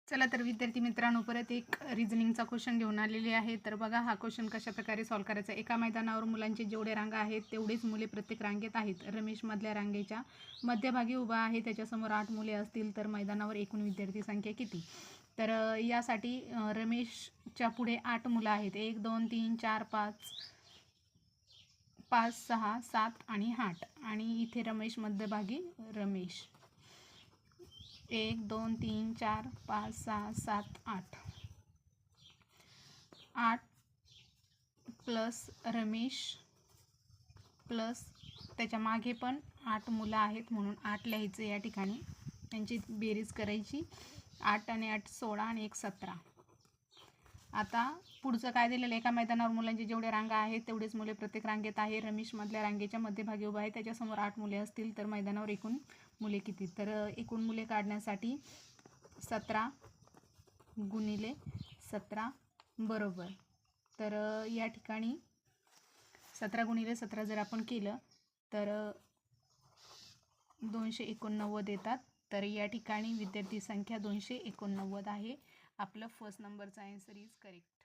चला तर विद्यार्थी मित्रांनो, परत एक रिझनिंगचा क्वेश्चन घेऊन आलेले आहे. तर बघा हा क्वेश्चन कशा प्रकारे सॉल्व्ह करायचा. एका मैदानावर मुलांचे जेवढे रांगा आहेत तेवढेच मुले प्रत्येक रांगेत आहेत. रमेश मधल्या रांगेच्या मध्यभागी उभा आहे, त्याच्यासमोर 8 मुले असतील तर मैदानावर एकूण विद्यार्थी संख्या किती. तर यासाठी रमेशच्या पुढे 8 मुलं आहेत. 1 2 3 4 5 6 7 आणि 8 आणि इथे रमेश मध्यभागी. रमेश 1 2 3 4 5 6 7 8 8 प्लस रमेश प्लस त्याच्या मागे पण 8 मुलं आहेत म्हणून 8 लिहायचं या ठिकाणी. त्यांची बेरीज करायची. 8 आणि 8 16 आणि 1 17. आता पुढचं काय दिलेलं. एका मैदानावर मुलांचे जेवढे रांगा आहेत तेवढेच मुले प्रत्येक रांगेत आहे. रमेश मधल्या रांगेच्या मध्यभागी उभा आहे, त्याच्यासमोर 8 मुले असतील तर मैदानावर एकूण मुले किती. तर एकूण मुले काढण्यासाठी 17 गुणिले 17 बरोबर. तर या ठिकाणी 17 गुणिले 17 जर आपण केलं तर 289 येतात. तर या ठिकाणी विद्यार्थी संख्या 289 आहे. आपलं फर्स्ट नंबरचा आन्सर इज करेक्ट.